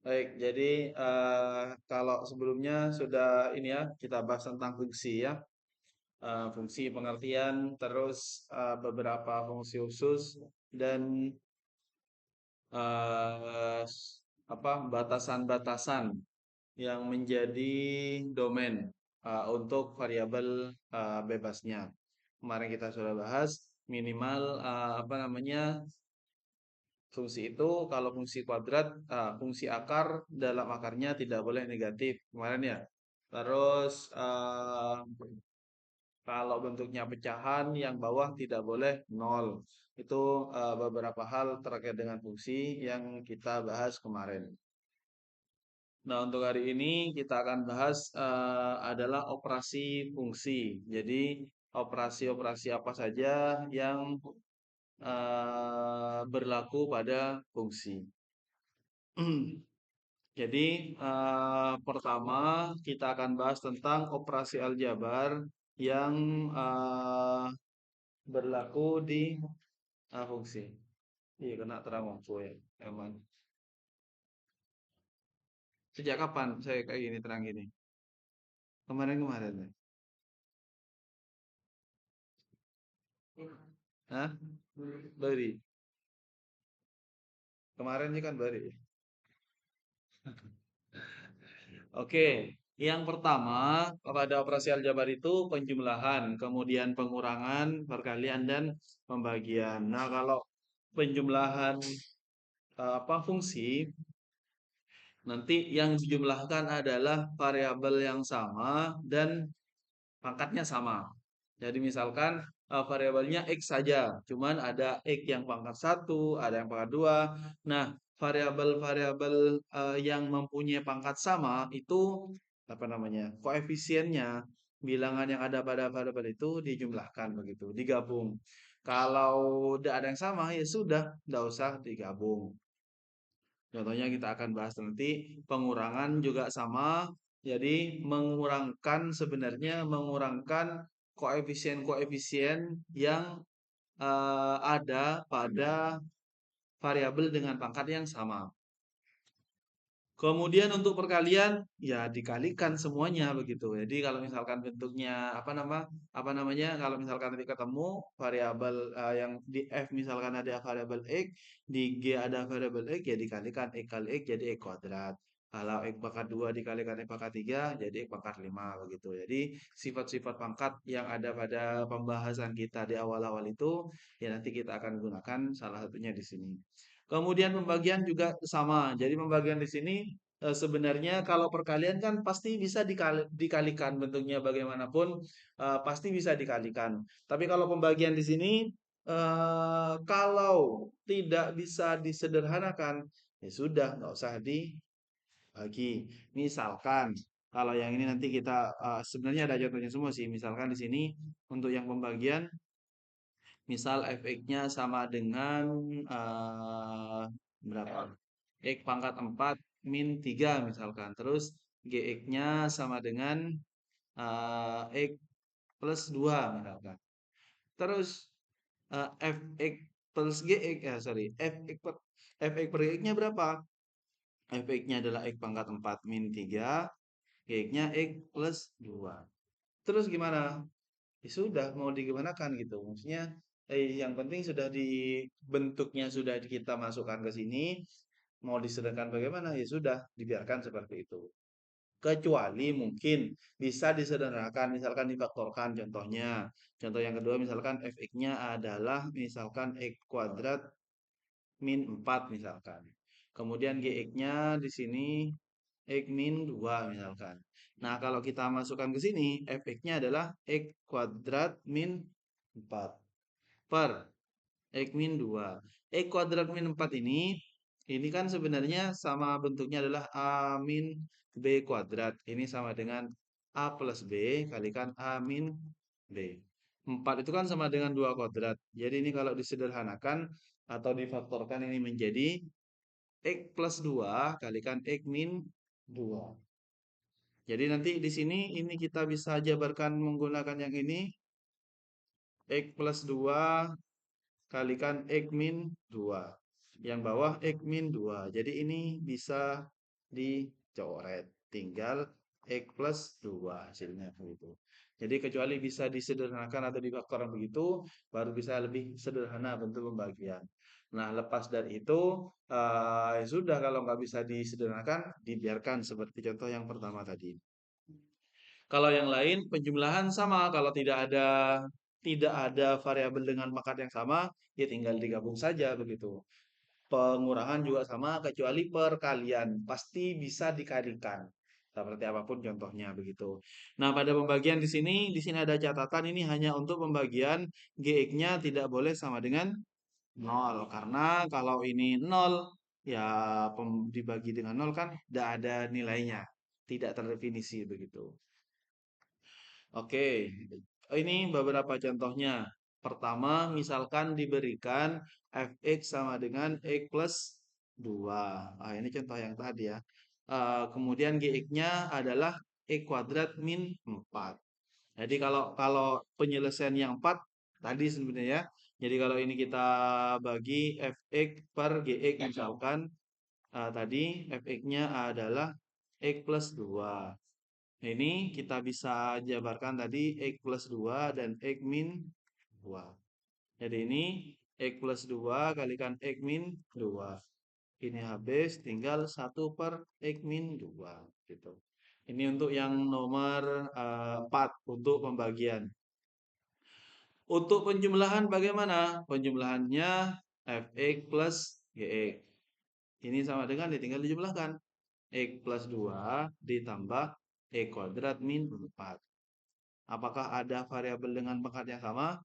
Baik, jadi kalau sebelumnya sudah ini ya, kita bahas tentang fungsi ya. Fungsi pengertian, terus beberapa fungsi khusus dan eh, batasan-batasan yang menjadi domain untuk variabel bebasnya. Kemarin kita sudah bahas minimal fungsi itu kalau fungsi kuadrat, fungsi akar dalam akarnya tidak boleh negatif kemarin ya. Terus kalau bentuknya pecahan yang bawah tidak boleh nol. Itu beberapa hal terkait dengan fungsi yang kita bahas kemarin. Nah, untuk hari ini kita akan bahas adalah operasi fungsi. Jadi, operasi-operasi apa saja yang berlaku pada fungsi. Jadi, pertama kita akan bahas tentang operasi aljabar yang eh, berlaku di fungsi. Iya, kena terang lampu ya, emang. Sejak kapan saya kayak gini terang gini? Kemarin-kemarin ya? Hah? Beri. Kemarin ini kan beri. Oke, yang pertama pada operasi aljabar itu penjumlahan, kemudian pengurangan, perkalian dan pembagian. Nah, kalau penjumlahan fungsi nanti yang dijumlahkan adalah variabel yang sama dan pangkatnya sama. Jadi misalkan variabelnya X saja, cuman ada X yang pangkat satu, ada yang pangkat 2. Nah, variabel-variabel yang mempunyai pangkat sama itu apa namanya? Koefisiennya, bilangan yang ada pada variabel itu dijumlahkan begitu, digabung. Kalau tidak ada yang sama ya sudah, tidak usah digabung. Contohnya kita akan bahas nanti pengurangan juga sama. Jadi mengurangkan koefisien-koefisien yang ada pada variabel dengan pangkat yang sama. Kemudian untuk perkalian ya dikalikan semuanya begitu. Jadi kalau misalkan bentuknya kalau misalkan nanti ketemu variabel yang di F misalkan ada variabel X, di G ada variabel X ya dikalikan X kali X jadi X kuadrat. Kalau X pangkat 2 dikalikan X pangkat 3 jadi X pangkat 5 begitu. Jadi sifat-sifat pangkat yang ada pada pembahasan kita di awal-awal itu ya nanti kita akan gunakan salah satunya di sini. Kemudian pembagian juga sama. Jadi pembagian di sini sebenarnya kalau perkalian kan pasti bisa dikalikan bentuknya bagaimanapun pasti bisa dikalikan. Tapi kalau pembagian di sini kalau tidak bisa disederhanakan ya sudah nggak usah dibagi. Misalkan kalau yang ini nanti kita sebenarnya ada contohnya semua sih. Misalkan di sini untuk yang pembagian misal fx-nya sama dengan berapa? X pangkat 4 min 3 misalkan. Terus gx-nya sama dengan x plus 2 misalkan. Terus fx plus gx fx per gx-nya berapa? Fx-nya adalah x pangkat 4 min 3, gx-nya x plus 2. Terus gimana? Ya sudah mau digimanakan gitu. Maksudnya yang penting sudah dibentuknya sudah kita masukkan ke sini, mau disederhanakan bagaimana ya sudah dibiarkan seperti itu. Kecuali mungkin bisa disederhanakan misalkan difaktorkan contohnya. Contoh yang kedua misalkan fx-nya adalah misalkan x kuadrat min 4 misalkan. Kemudian gx-nya di sini X min 2 misalkan. Nah, kalau kita masukkan ke sini, fx-nya adalah X kuadrat min 4 per X min 2. X kuadrat min 4 ini kan sebenarnya sama bentuknya adalah A min B kuadrat. Ini sama dengan A plus B kalikan A min B. 4 itu kan sama dengan 2 kuadrat. Jadi ini kalau disederhanakan atau difaktorkan ini menjadi X plus 2 kalikan X min 2. Jadi nanti di sini ini kita bisa jabarkan menggunakan yang ini. X plus 2 kalikan X min 2. Yang bawah X min 2. Jadi ini bisa dicoret. Tinggal X plus 2 hasilnya begitu. Jadi kecuali bisa disederhanakan atau difaktorkan begitu, baru bisa lebih sederhana bentuk pembagian. Nah, lepas dari itu, ya sudah kalau nggak bisa disederhanakan, dibiarkan seperti contoh yang pertama tadi. Kalau yang lain penjumlahan sama, kalau tidak ada variabel dengan pangkat yang sama, ya tinggal digabung saja begitu. Pengurangan juga sama kecuali perkalian, pasti bisa dikalikan. Seperti apapun contohnya begitu. Nah, pada pembagian di sini ada catatan ini hanya untuk pembagian GX-nya tidak boleh sama dengan 0 karena kalau ini 0 ya dibagi dengan 0 kan tidak ada nilainya, tidak terdefinisi begitu. Oke, ini beberapa contohnya. Pertama, misalkan diberikan fx sama dengan x plus 2. Ini contoh yang tadi ya. Kemudian gx-nya adalah x kuadrat min 4. Jadi kalau kalau penyelesaian yang 4 tadi sebenarnya ya. Jadi kalau ini kita bagi fx per gx misalkan tadi fx-nya adalah x plus 2. Ini kita bisa jabarkan tadi X plus 2 dan X min 2. Jadi ini X plus 2 kalikan X min 2. Ini habis tinggal 1 per X min 2. Gitu. Ini untuk yang nomor 4 untuk pembagian. Untuk penjumlahan bagaimana? Penjumlahannya Fx plus Gx. Ini sama dengan tinggal dijumlahkan. X plus 2 ditambah X kuadrat min 4. Apakah ada variabel dengan pangkat yang sama?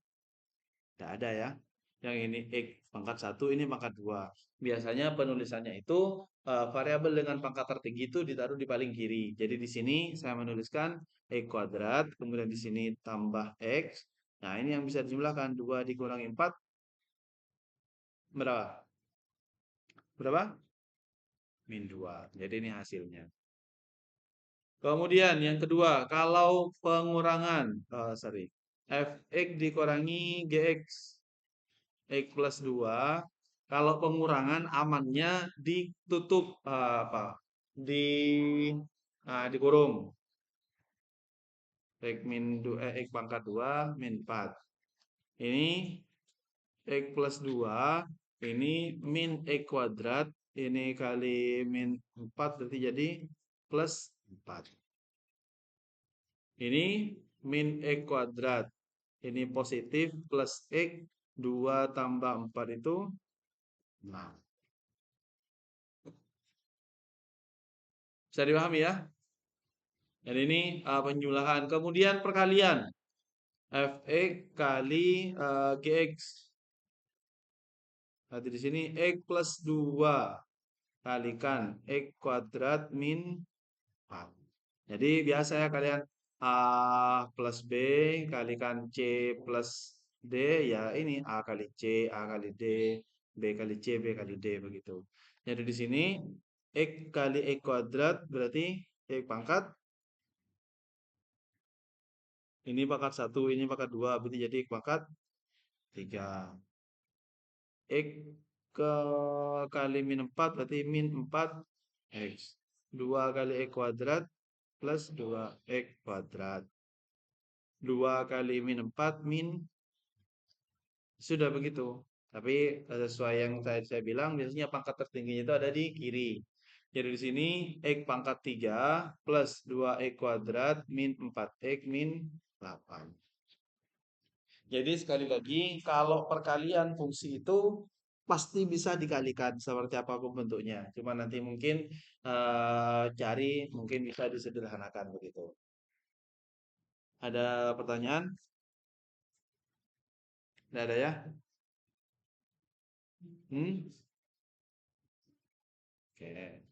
Tidak ada ya. Yang ini X pangkat 1, ini pangkat 2. Biasanya penulisannya itu variabel dengan pangkat tertinggi itu ditaruh di paling kiri. Jadi di sini saya menuliskan X kuadrat, kemudian di sini tambah X. Nah, ini yang bisa dijumlahkan. 2 dikurangi 4, berapa? Berapa? Min 2. Jadi ini hasilnya. Kemudian yang kedua, kalau pengurangan, fx dikurangi gx, x plus 2, kalau pengurangan amannya ditutup dikurung. X pangkat 2 min 4. Ini x plus 2, ini min x kuadrat, ini kali min 4 berarti jadi plus 4. Ini min X kuadrat. Ini positif plus X. 2 tambah 4 itu 6. Bisa dipahami ya? Jadi ini penjumlahan. Kemudian perkalian. Fx kali Gx. Nanti di sini X plus 2 kalikan X kuadrat min 4. Jadi biasa ya kalian A plus B kalikan C plus D, ya ini A kali C, A kali D, B kali C, B kali D begitu. Jadi di sini X kali X kuadrat berarti X pangkat. Ini pangkat 1, ini pangkat 2, berarti jadi X pangkat 3. X kali min 4 berarti min 4 X. 2 kali X kuadrat plus 2X kuadrat. 2 kali min 4 min. Sudah begitu. Tapi sesuai yang saya bilang, biasanya pangkat tertingginya itu ada di kiri. Jadi di sini X pangkat 3 plus 2X kuadrat min 4X min 8. Jadi sekali lagi, kalau perkalian fungsi itu pasti bisa dikalikan seperti apapun bentuknya. Cuma nanti mungkin cari, mungkin bisa disederhanakan begitu. Ada pertanyaan? Tidak ada ya? Hmm? Oke.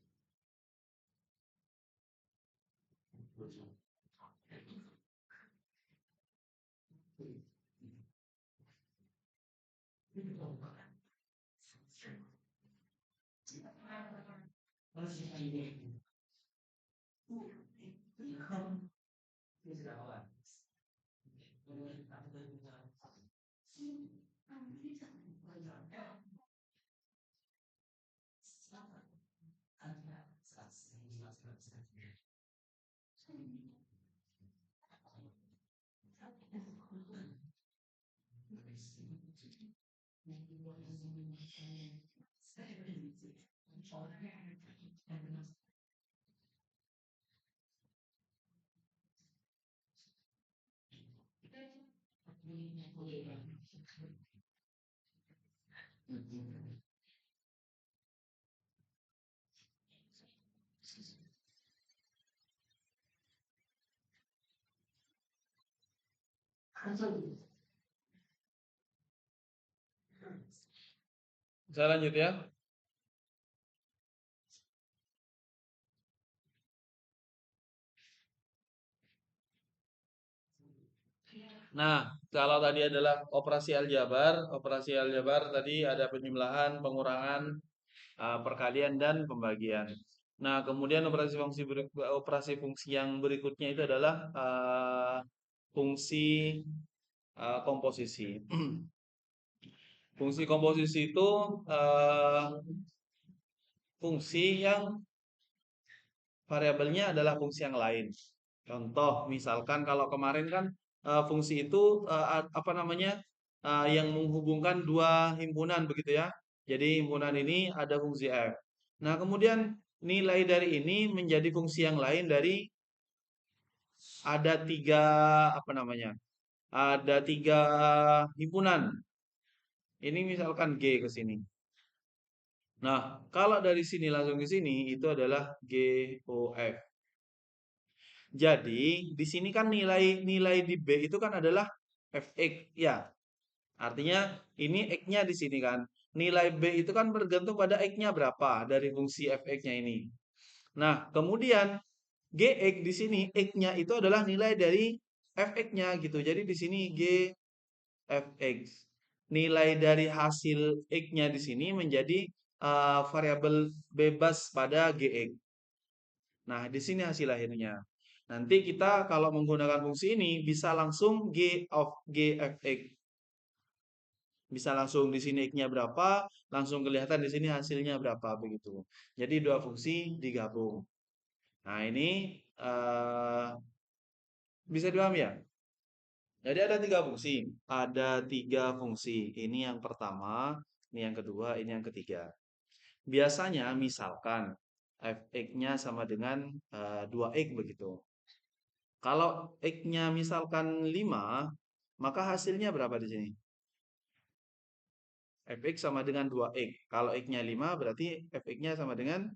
Saya lanjut ya. Nah, kalau tadi adalah operasi aljabar tadi ada penjumlahan, pengurangan, perkalian dan pembagian. Nah, kemudian operasi fungsi yang berikutnya itu adalah fungsi komposisi. Fungsi komposisi itu fungsi yang variabelnya adalah fungsi yang lain. Contoh, misalkan kalau kemarin kan fungsi itu apa namanya yang menghubungkan dua himpunan begitu ya. Jadi himpunan ini ada fungsi f. Nah kemudian nilai dari ini menjadi fungsi yang lain dari ada tiga apa namanya? Ada tiga himpunan. Ini misalkan G ke sini. Nah kalau dari sini langsung ke sini itu adalah GOF. Jadi di sini kan nilai di B itu kan adalah fx ya. Artinya ini x-nya di sini kan. Nilai B itu kan bergantung pada x-nya berapa dari fungsi fx-nya ini. Nah, kemudian gx di sini x-nya itu adalah nilai dari fx-nya gitu. Jadi di sini g fx. Nilai dari hasil x-nya di sini menjadi variabel bebas pada gx. Nah, di sini hasil akhirnya. Nanti kita kalau menggunakan fungsi ini bisa langsung g of g f x. Bisa langsung di sini x-nya berapa, langsung kelihatan di sini hasilnya berapa begitu. Jadi dua fungsi digabung. Nah, ini bisa dipahami ya? Jadi ada tiga fungsi. Ada tiga fungsi. Ini yang pertama, ini yang kedua, ini yang ketiga. Biasanya misalkan fx-nya sama dengan 2x begitu. Kalau x-nya misalkan 5, maka hasilnya berapa di sini? Fx sama dengan 2x. Kalau x-nya 5 berarti fx-nya sama dengan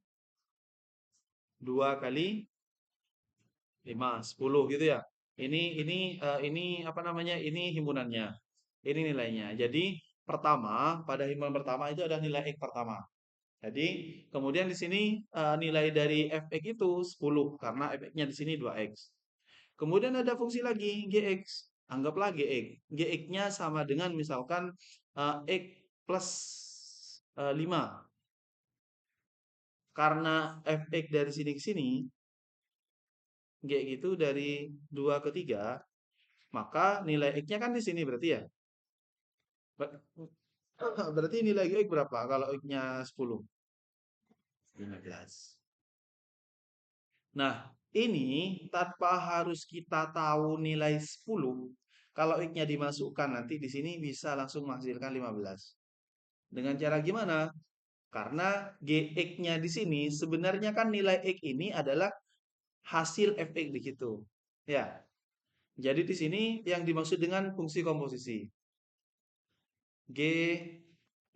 2 kali 5, 10 gitu ya. Ini apa namanya? Ini himpunannya. Ini nilainya. Jadi pertama pada himpunan pertama itu ada nilai x pertama. Jadi kemudian di sini nilai dari fx itu 10 karena fx-nya di sini 2x. Kemudian ada fungsi lagi gx. Anggaplah gx. Gx-nya sama dengan misalkan x plus 5. Karena fx dari sini ke sini, g itu dari 2 ke 3, maka nilai x-nya kan di sini berarti ya. Berarti nilai x berapa kalau x-nya 10? 15. Nah, ini tanpa harus kita tahu nilai 10, kalau x-nya dimasukkan nanti di sini bisa langsung menghasilkan 15. Dengan cara gimana? Karena gx-nya di sini sebenarnya kan nilai x ini adalah hasil fx di situ. Ya. Jadi di sini yang dimaksud dengan fungsi komposisi g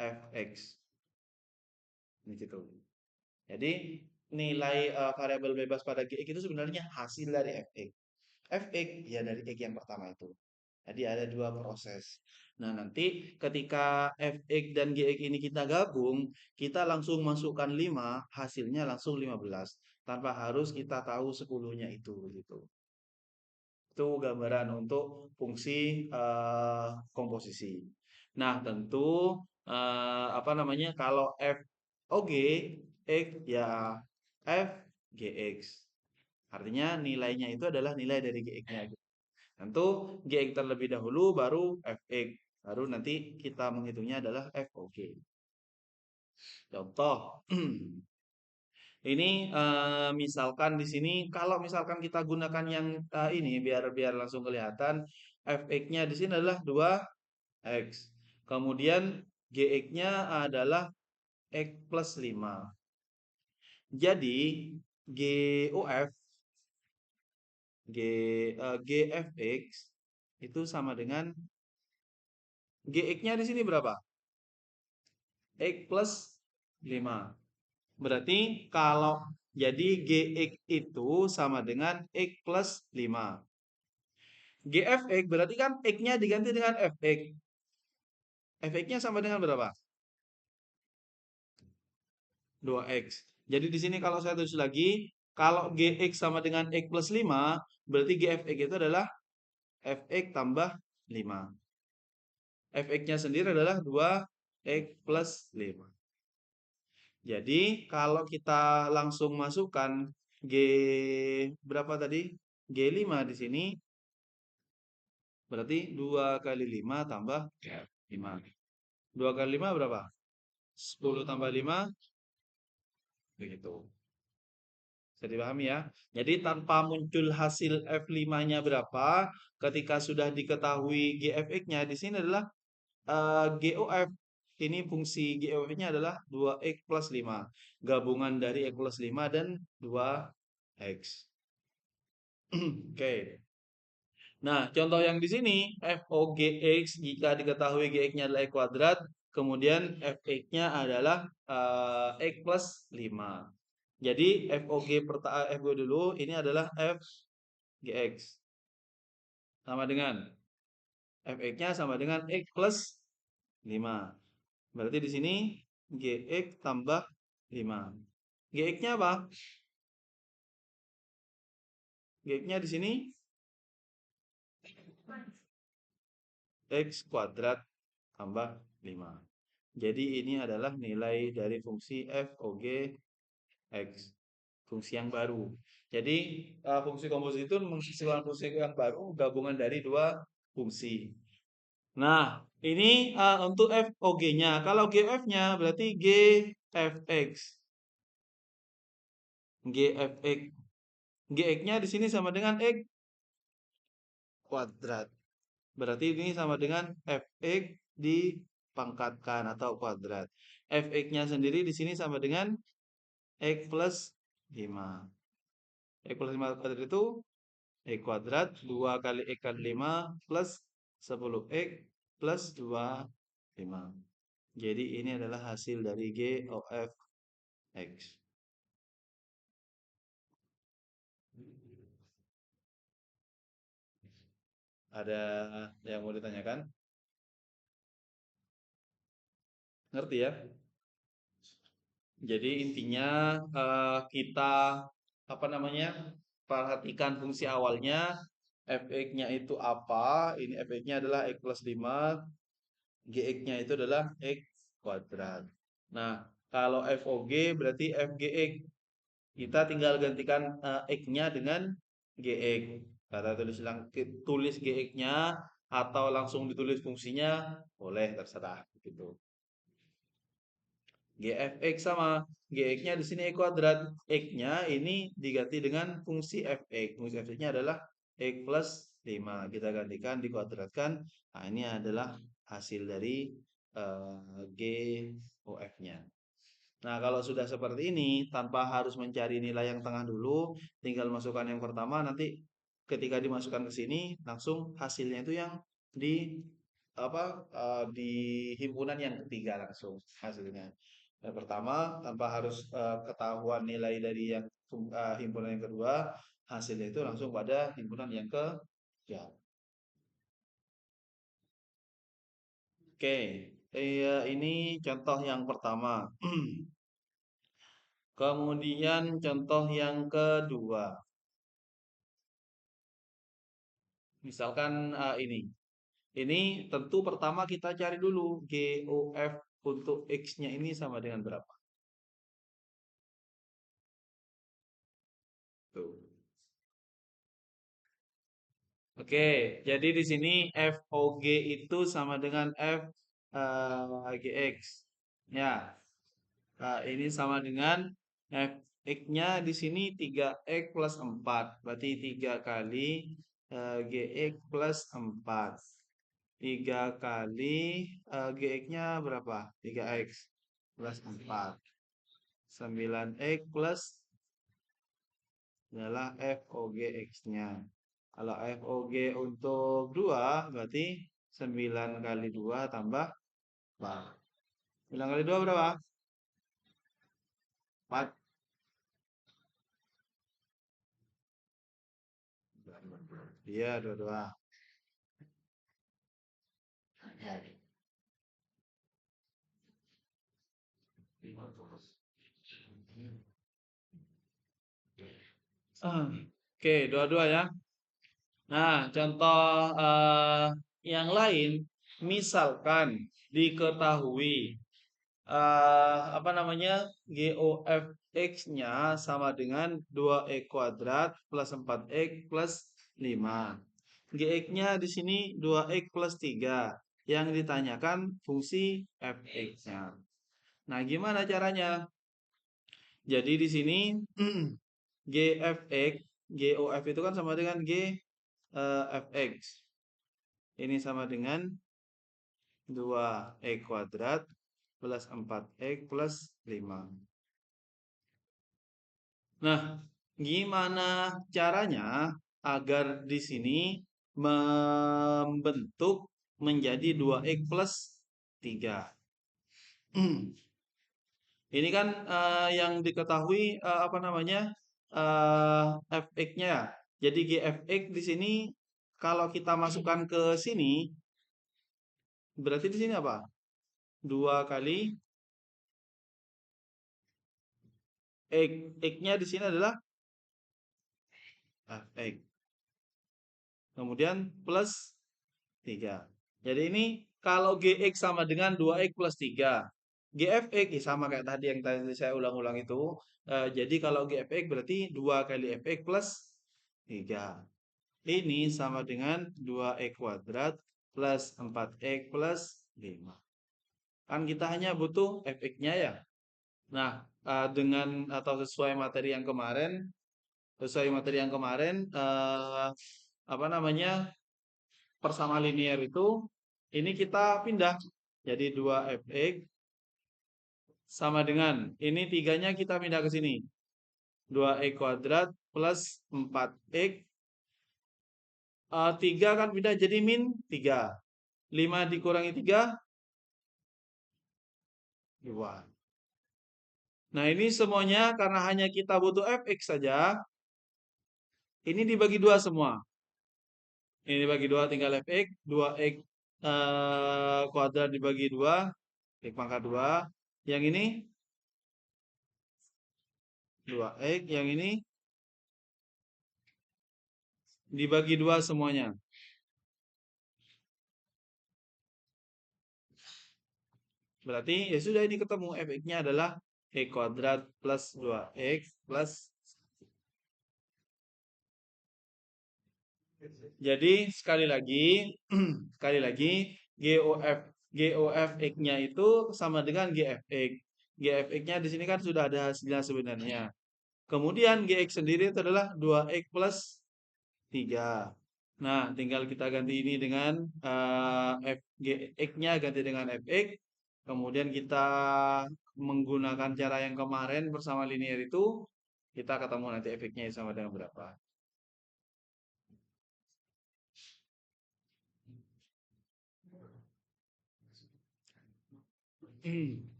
fx. Ini gitu. Jadi nilai variabel bebas pada gx itu sebenarnya hasil dari fx. Fx ya dari x yang pertama itu. Jadi ada dua proses. Nah, nanti ketika fx dan gx ini kita gabung, kita langsung masukkan 5, hasilnya langsung 15. Tanpa harus kita tahu 10-nya itu gitu. Itu gambaran untuk fungsi komposisi. Nah, tentu apa namanya? Kalau f OG x ya f gx. Artinya nilainya itu adalah nilai dari gx-nya. Tentu gx terlebih dahulu baru fx. Baru nanti kita menghitungnya adalah fog. Contoh Ini misalkan di sini kalau misalkan kita gunakan yang ini biar biar langsung kelihatan fx-nya di sini adalah 2x. Kemudian gx-nya adalah x plus 5. Jadi GOF G GFX itu sama dengan GX-nya di sini berapa? X plus 5. Berarti kalau jadi GX itu sama dengan X plus 5. GFX berarti kan X-nya diganti dengan FX. FX-nya sama dengan berapa? 2X. Jadi di sini kalau saya tulis lagi, kalau GX sama dengan X plus 5, berarti GFX itu adalah FX tambah 5. FX-nya sendiri adalah 2X plus 5. Jadi kalau kita langsung masukkan G berapa tadi? G5 di sini berarti 2 kali 5 tambah 5. 2 kali 5 berapa? 10 tambah 5 begitu. Bisa dipahami ya. Jadi tanpa muncul hasil F5-nya berapa, ketika sudah diketahui GFX-nya di sini adalah GOF. Ini fungsi GOF-nya adalah 2x plus 5. Gabungan dari x plus 5 dan 2x. Oke. Nah, contoh yang di sini FOGX jika diketahui GX-nya adalah X kuadrat, kemudian FX-nya adalah X plus 5. Jadi FOG dulu ini adalah FGX. Sama dengan FX-nya sama dengan X plus 5. Berarti di sini GX tambah 5. GX-nya apa? GX-nya di sini X kuadrat tambah 5. Jadi ini adalah nilai dari fungsi FOG X, fungsi yang baru. Jadi fungsi komposisi itu menghasilkan fungsi yang baru gabungan dari dua fungsi. Nah, ini untuk FOG-nya. Kalau GF-nya berarti GFX. GFX. GX-nya di sini sama dengan X kuadrat. Berarti ini sama dengan fx dipangkatkan atau kuadrat. Fx-nya sendiri di sini sama dengan x plus 5. X plus 5 kuadrat itu x kuadrat 2 kali x kali 5 plus 10x plus 25. Jadi ini adalah hasil dari GOF X. Ada yang mau ditanyakan? Ngerti ya? Jadi intinya kita apa namanya? Perhatikan fungsi awalnya fx-nya itu apa? Ini fx-nya adalah x plus 5, gx-nya itu adalah x kuadrat. Nah, kalau FOG berarti FGX. Kita tinggal gantikan x-nya dengan gx. Kata tulis gx-nya atau langsung ditulis fungsinya boleh terserah gitu. GFX sama GX-nya di sini X kuadrat. X-nya ini diganti dengan fungsi Fx. Fungsi Fx-nya adalah X plus 5. Kita gantikan dikuadratkan. Nah, ini adalah hasil dari GOF-nya. Nah, kalau sudah seperti ini, tanpa harus mencari nilai yang tengah dulu, tinggal masukkan yang pertama, nanti ketika dimasukkan ke sini, langsung hasilnya itu yang di apa di himpunan yang ketiga langsung hasilnya. Yang pertama, tanpa harus ketahuan nilai dari yang himpunan yang kedua, hasilnya itu langsung pada himpunan yang ketiga. Oke, ini contoh yang pertama. Kemudian contoh yang kedua. Misalkan ini. Ini tentu pertama kita cari dulu GOF untuk X-nya ini sama dengan berapa. Tuh. Oke, jadi di sini FOG itu sama dengan FGX. Ya, nah, ini sama dengan F. X-nya di sini 3X plus 4. Berarti 3 kali GX plus 4. 3 kali GX-nya berapa? 3X plus 4. 9X plus adalah FOG X-nya. Kalau FOG untuk 2 berarti 9 kali 2 tambah 4. 9 kali 2 berapa? 4. Iya, 22. Oke, 22 ya. Nah, contoh yang lain, misalkan diketahui apa namanya, GOF X-nya sama dengan 2X kuadrat plus 4X plus 5. GX-nya di sini 2X plus 3. Yang ditanyakan fungsi fx-nya. Nah, gimana caranya? Jadi di sini GFX, GOF itu kan sama dengan fx. Ini sama dengan 2x kuadrat plus 4x plus 5. Nah, gimana caranya agar di sini membentuk menjadi 2x plus 3? Ini kan yang diketahui apa namanya fx-nya. Jadi gfx di sini kalau kita masukkan ke sini berarti di sini apa? 2 kali x-nya di sini adalah fx. Kemudian plus 3. Jadi ini kalau gx sama dengan 2x plus 3. Gfx sama kayak tadi yang tadi saya ulang-ulang itu. Jadi kalau gfx berarti 2 kali fx plus 3. Ini sama dengan 2x kuadrat plus 4x plus 5. Kan kita hanya butuh fx-nya ya. Nah, dengan atau sesuai materi yang kemarin, apa namanya, persama linear itu ini kita pindah jadi 2fx sama dengan ini 3-nya kita pindah ke sini 2x kuadrat plus 4x 3 kan pindah jadi min 3. 5 dikurangi 3 2. Nah, ini semuanya karena hanya kita butuh fx saja. Ini dibagi 2 semua. Ini dibagi 2 tinggal fx 2x kuadrat dibagi 2 x pangkat 2. Yang ini 2x, yang ini dibagi 2 semuanya. Berarti ya sudah, ini ketemu fx-nya adalah x kuadrat plus 2x plus. Jadi sekali lagi GOF X-nya itu sama dengan GFX. GFX-nya di sini kan sudah ada hasilnya sebenarnya. Kemudian GX sendiri itu adalah 2x plus 3. Nah, tinggal kita ganti ini dengan X-nya ganti dengan fx. Kemudian kita menggunakan cara yang kemarin bersama linear itu, kita ketemu nanti fx-nya sama dengan berapa.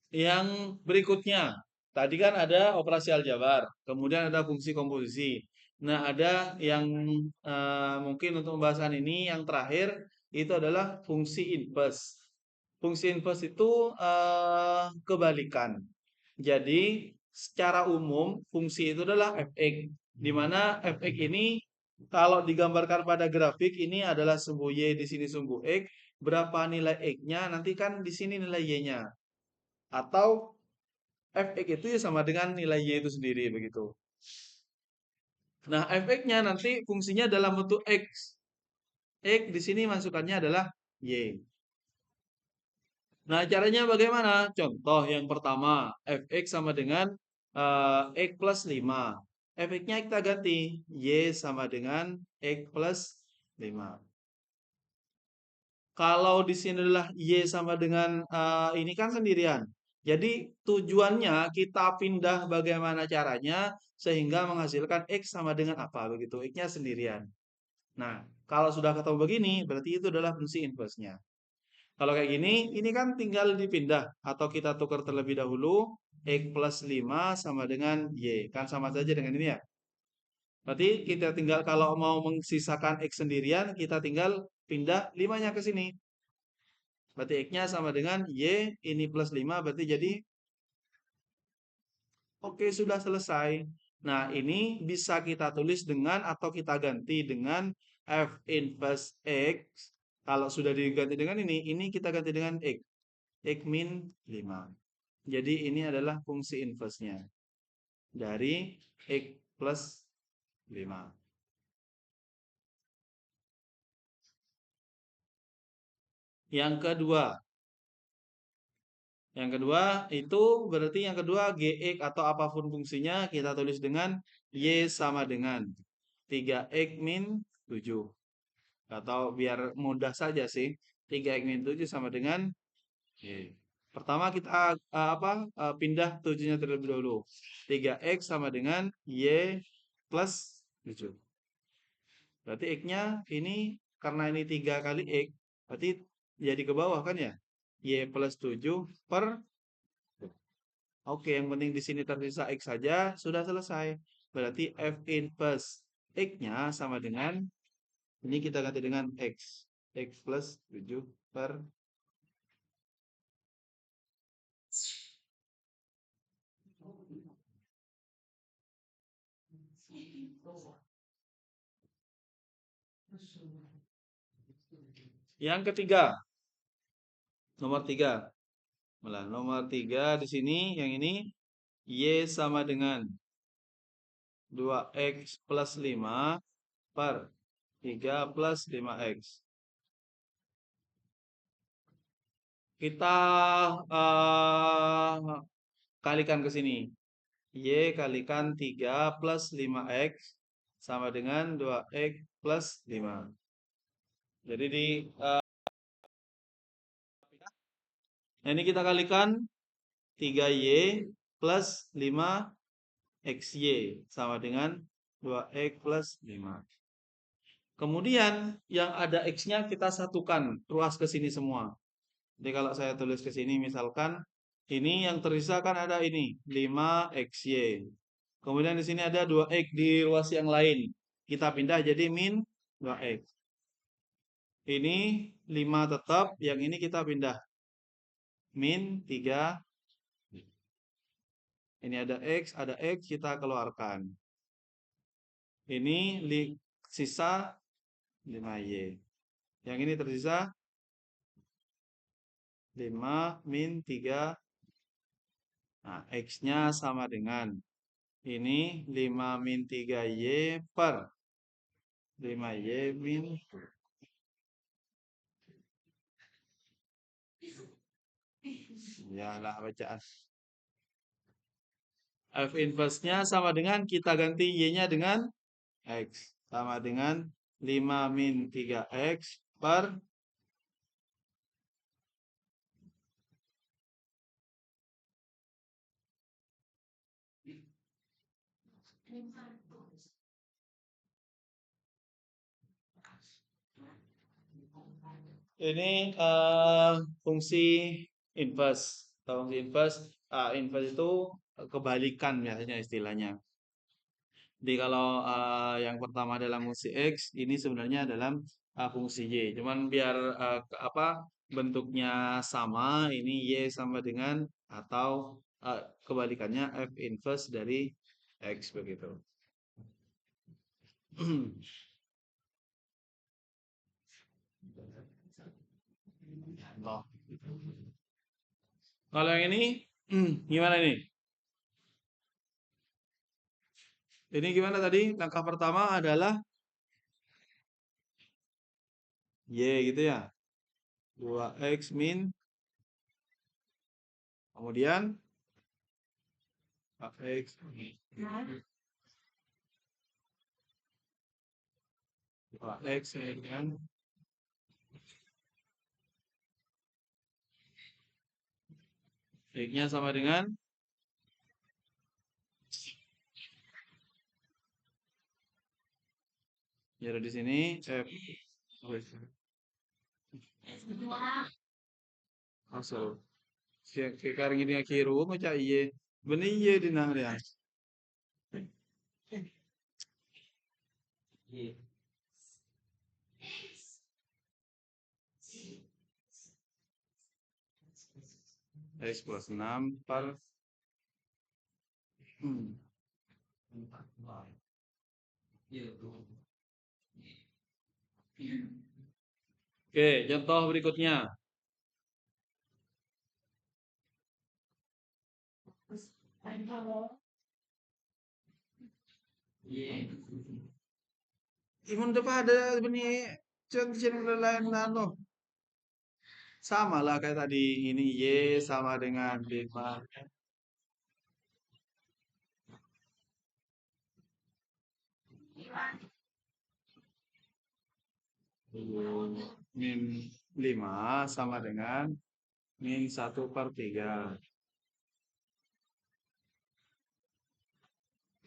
Yang berikutnya, tadi kan ada operasi aljabar, kemudian ada fungsi komposisi. Nah, ada yang mungkin untuk pembahasan ini yang terakhir itu adalah fungsi inverse. Fungsi inverse itu kebalikan. Jadi, secara umum fungsi itu adalah fx, di mana fx ini kalau digambarkan pada grafik ini adalah sumbu y, di sini sumbu x. Berapa nilai x-nya? Nanti kan di sini nilai y-nya. Atau fx itu ya sama dengan nilai y itu sendiri begitu. Nah, fx-nya nanti fungsinya dalam bentuk x. X di sini masukannya adalah y. Nah, caranya bagaimana? Contoh yang pertama, fx sama dengan x plus 5. Fx-nya kita ganti, y sama dengan x plus 5. Kalau di sini adalah y sama dengan ini kan sendirian. Jadi tujuannya kita pindah bagaimana caranya sehingga menghasilkan x sama dengan apa begitu. X-nya sendirian. Nah, kalau sudah ketemu begini, berarti itu adalah fungsi inverse-nya. Kalau kayak gini, ini kan tinggal dipindah atau kita tukar terlebih dahulu x plus 5 sama dengan y. Kan sama saja dengan ini ya. Berarti kita tinggal kalau mau mensisakan x sendirian, kita tinggal pindah 5-nya ke sini. Berarti x-nya sama dengan y, ini plus 5, berarti jadi oke, sudah selesai. Nah, ini bisa kita tulis dengan atau kita ganti dengan f inverse x. Kalau sudah diganti dengan ini kita ganti dengan x. X min 5. Jadi ini adalah fungsi inverse-nya dari x plus 5. Yang kedua, itu berarti yang kedua gx atau apapun fungsinya kita tulis dengan y sama dengan 3x min 7. Atau biar mudah saja sih, 3x min 7 sama dengan y. Pertama kita pindah 7-nya terlebih dahulu. 3x sama dengan y plus 7. Berarti x-nya ini karena ini 3 kali x, berarti jadi ke bawah kan ya? Y plus 7 per. Oke, yang penting di sini tersisa x saja, sudah selesai. Berarti f inverse x-nya sama dengan, ini kita ganti dengan x. X plus 7 per. Yang ketiga, nomor 3. Malah nomor 3 di sini, yang ini y sama dengan 2x plus 5 per 3 plus 5x. Kita kalikan ke sini. Y kalikan 3 plus 5x sama dengan 2x plus 5. Jadi ini kita kalikan 3y plus 5xy sama dengan 2x plus 5. Kemudian yang ada x-nya kita satukan, ruas ke sini semua. Jadi kalau saya tulis ke sini misalkan ini yang tersisa kan ada ini 5xy. Kemudian di sini ada 2x di ruas yang lain. Kita pindah jadi min 2x. Ini 5 tetap, yang ini kita pindah. Min 3. Ini ada x, kita keluarkan. Ini sisa 5y. Yang ini tersisa 5 min 3. Nah, x-nya sama dengan ini 5 min 3y per 5y min 2. Yalah bacaan. F inverse-nya sama dengan kita ganti y-nya dengan x. Sama dengan 5 min 3x per ini fungsi inverse. Fungsi inverse, inverse itu kebalikan biasanya istilahnya. Jadi kalau yang pertama dalam fungsi x, ini sebenarnya dalam fungsi y. Cuman biar bentuknya sama, ini y sama dengan atau kebalikannya f inverse dari x begitu. Kalau yang ini gimana ini? Ini gimana tadi? Langkah pertama adalah y gitu ya. 2x min Kemudian X X dengan X-nya sama dengan ya di sini F asal si karing ini kiro macam iye benih iye di ya X plus 6 per hmm. Oke, contoh berikutnya. Imun depan ada benih contoh lain nano. Sama lah kayak tadi ini Y sama dengan 5 min 5 sama dengan min 1/3.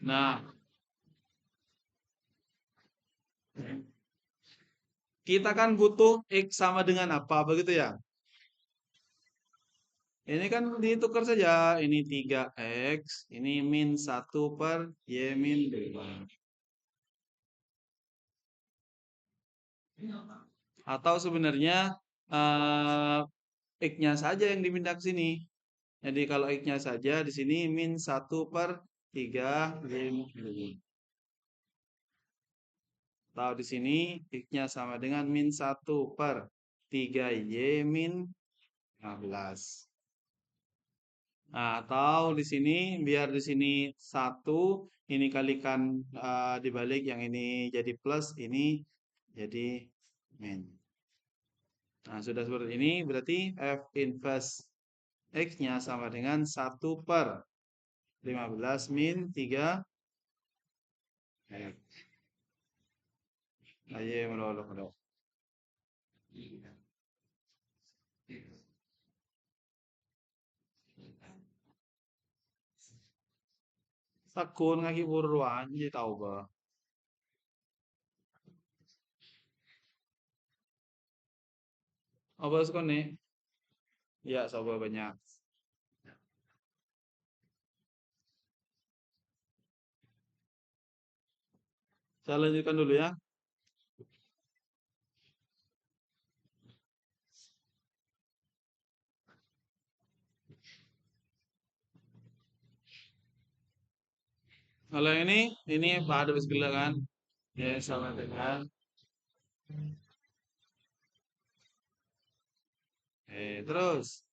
Nah, kita kan butuh X sama dengan apa begitu ya? Ini kan ditukar saja. Ini 3X, ini min 1/Y min 5. Atau sebenarnya X-nya saja yang dipindah ke sini. Jadi kalau X-nya saja di sini min 1/3 Y. Atau di sini X-nya sama dengan min 1/3Y min 15. Nah, atau di sini biar di sini 1 ini kalikan dibalik yang ini jadi plus ini jadi min. Nah, sudah seperti ini berarti F inverse X-nya sama dengan 1/15 min 3 X. Ayo melolok. Sakun ngaki buruan jadi tahu ba. Apa sekon nih? Ya, coba banyak. Saya lanjutkan dulu ya. Kalau ini pada habis gila kan? Ya, sama dengan terus.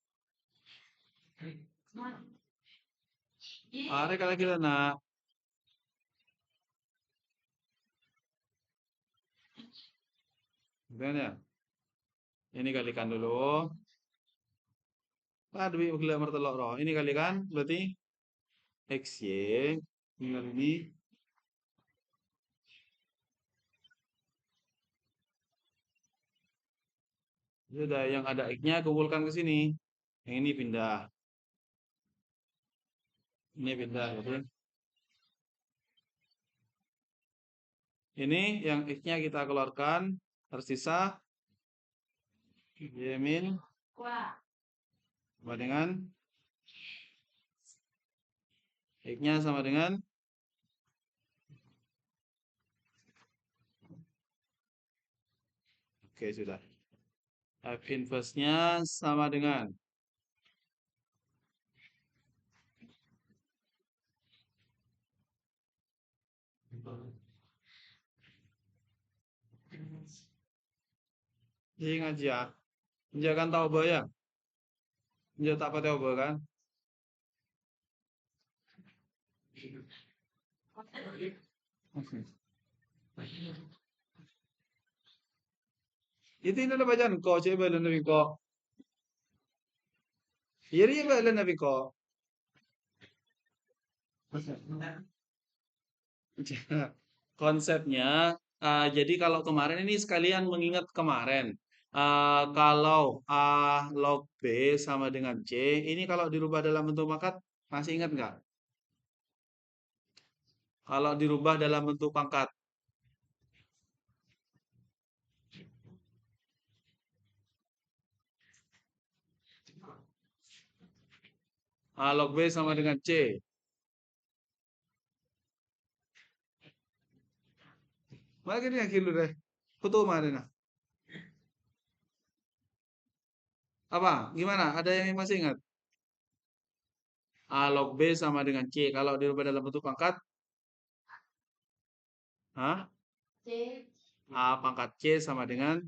Ada kalau kita nak bukan ya? Ini kalikan dulu. Ada gila mertelok roh. Ini kalikan berarti XY dengan ini sudah yang ada X-nya kumpulkan ke sini. Yang ini pindah. Ini pindah gitu. Ini yang X-nya kita keluarkan tersisa Y min sama dengan X-nya sama dengan oke sudah. F inverse-nya sama dengan ingat ya. Jangan tahu bahwa ya. Jangan tak tahu bahwa kan. Itu ini ada bacaan kau coba lebih kau. Iya, iya, Mbak, tapi kok. Konsepnya, jadi kalau kemarin ini sekalian mengingat kemarin, kalau A log B sama dengan C, ini kalau dirubah dalam bentuk pangkat, masih ingat nggak? Kalau dirubah dalam bentuk pangkat, A log B sama dengan C. Maka ini akhir deh. Betul mana? Nah? Apa? Gimana? Ada yang masih ingat? A log B sama dengan C. Kalau dirubah dalam bentuk pangkat, hah? A pangkat C sama dengan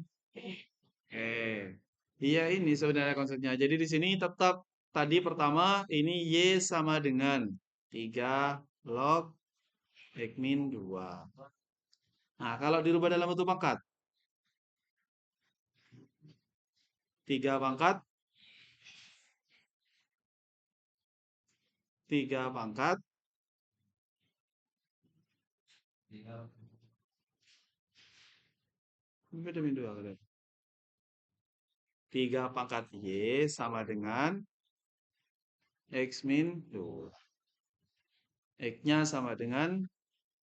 iya ini sebenarnya konsepnya. Jadi di sini tetap tadi pertama ini Y sama dengan 3 log X min 2. Nah, kalau dirubah dalam bentuk pangkat, 3 pangkat, 3 pangkat, beda min 2 kan? 3 pangkat Y sama dengan X min 2. X-nya sama dengan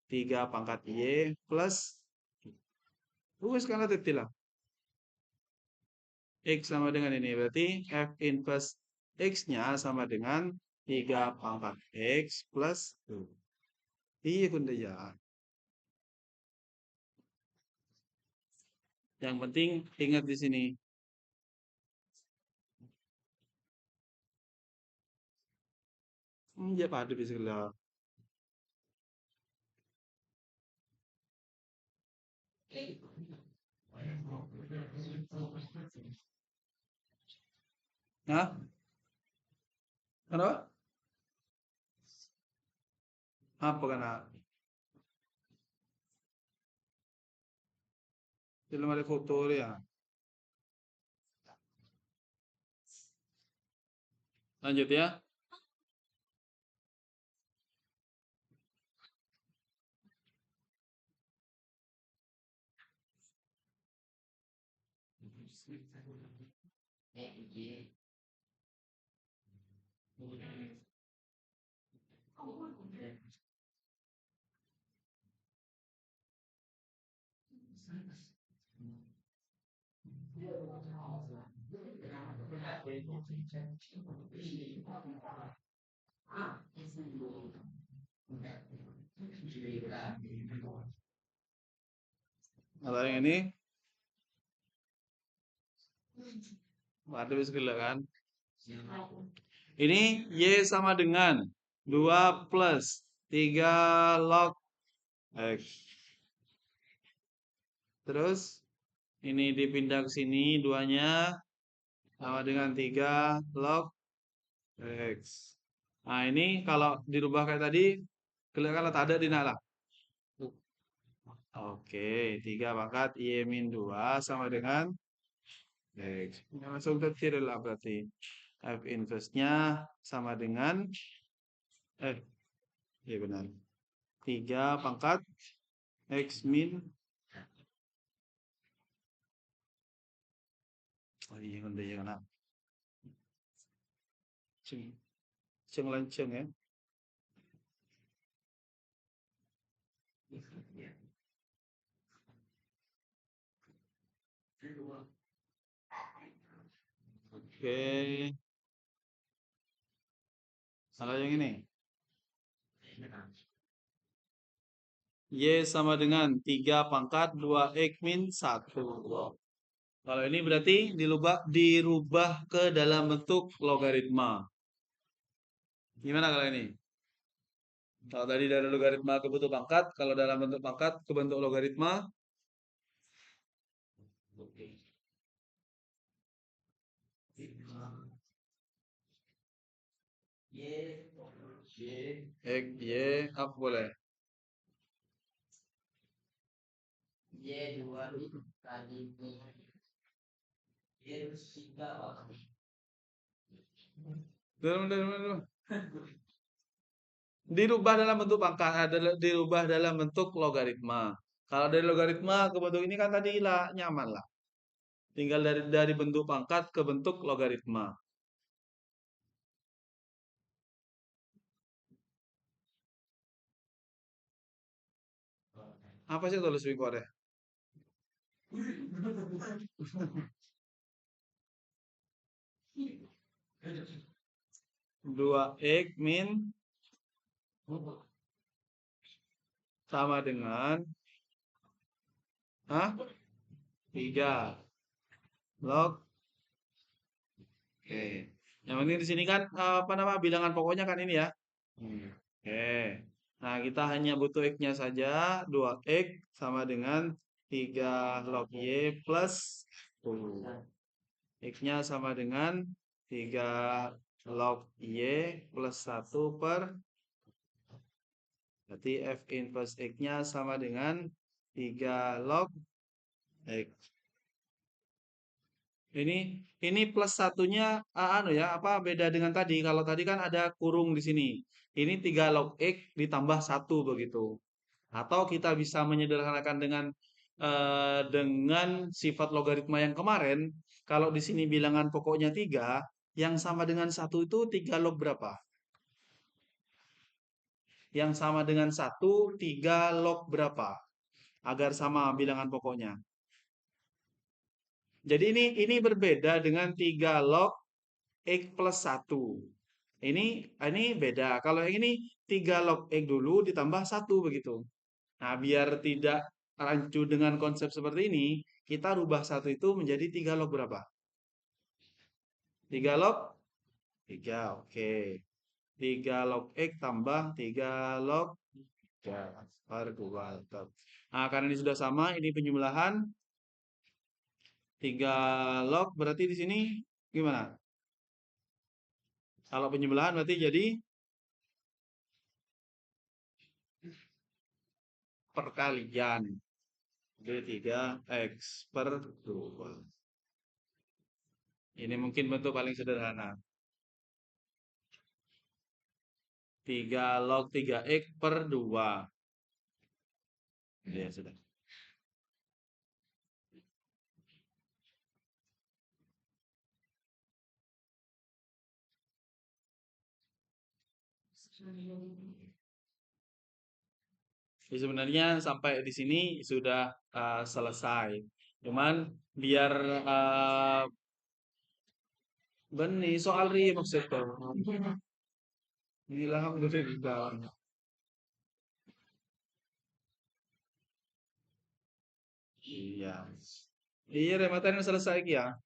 3 pangkat Y plus sekarang detil lah. X sama dengan ini. Berarti F inverse X-nya sama dengan 3 pangkat X plus 2. Iya, Bunda ya. Yang penting ingat di sini. Ya, Pak, bisa lah. Hah? Kenapa? Apa kena? Belum ada foto ya. Lanjut ya. Kalau yang ini, ada bisa kan? Ini Y sama dengan 2 plus 3 log X. Terus ini dipindah ke sini, duanya sama dengan 3 log X. Nah, ini kalau dirubah kayak tadi, kelihatan tak ada di nala. Oke, 3 pangkat Y min 2 sama dengan X. Ini langsung terciri lah berarti. F inverse-nya sama dengan iya benar. 3 pangkat X min oh iya udah ya nak. Ceng ceng lanceng ya. Oke. Kalau yang ini. Y sama dengan 3 pangkat 2 X min 1. Kalau ini berarti dirubah ke dalam bentuk logaritma. Gimana kalau ini? Kalau tadi dari logaritma ke bentuk pangkat, kalau dalam bentuk pangkat ke bentuk logaritma. X, Y, apa boleh? Y2 kali Y 3. Dirubah dalam bentuk pangkat, adalah dirubah dalam bentuk logaritma. Kalau dari logaritma ke bentuk ini kan tadi lah nyaman lah. Tinggal dari bentuk pangkat ke bentuk logaritma. Apa sih tulis record ya? 2x min sama dengan 3 log. Oke. Yang penting di sini kan apa nama bilangan pokoknya kan ini ya. Oke. Nah, kita hanya butuh x-nya saja. 2x sama dengan 3 log y plus 10. X-nya sama dengan 3 log y plus 1 per. Berarti f inverse x-nya sama dengan 3 log x. Ini plus satunya anu ya, apa beda dengan tadi? Kalau tadi kan ada kurung di sini. Ini 3 log x ditambah satu begitu. Atau kita bisa menyederhanakan dengan sifat logaritma yang kemarin. Kalau di sini bilangan pokoknya 3, yang sama dengan satu itu 3 log berapa? Yang sama dengan satu 3 log berapa? Agar sama bilangan pokoknya. Jadi ini berbeda dengan 3 log x plus 1. Ini beda. Kalau yang ini 3 log x dulu ditambah satu begitu. Nah, biar tidak rancu dengan konsep seperti ini, kita rubah satu itu menjadi 3 log berapa? 3 log 3, oke. 3 log x tambah 3 log 3 per 2. Nah, karena ini sudah sama, ini penjumlahan 3 log berarti di sini gimana? Kalau penjumlahan berarti jadi perkalian D3x per 2. Ini mungkin bentuk paling sederhana. 3 log 3x per 2. Ya, sudah. Jadi sebenarnya sampai di sini sudah selesai. Cuman biar benih soal ri maksudnya. Inilah alhamdulillah. Iya. Iya, rematannya selesai ya.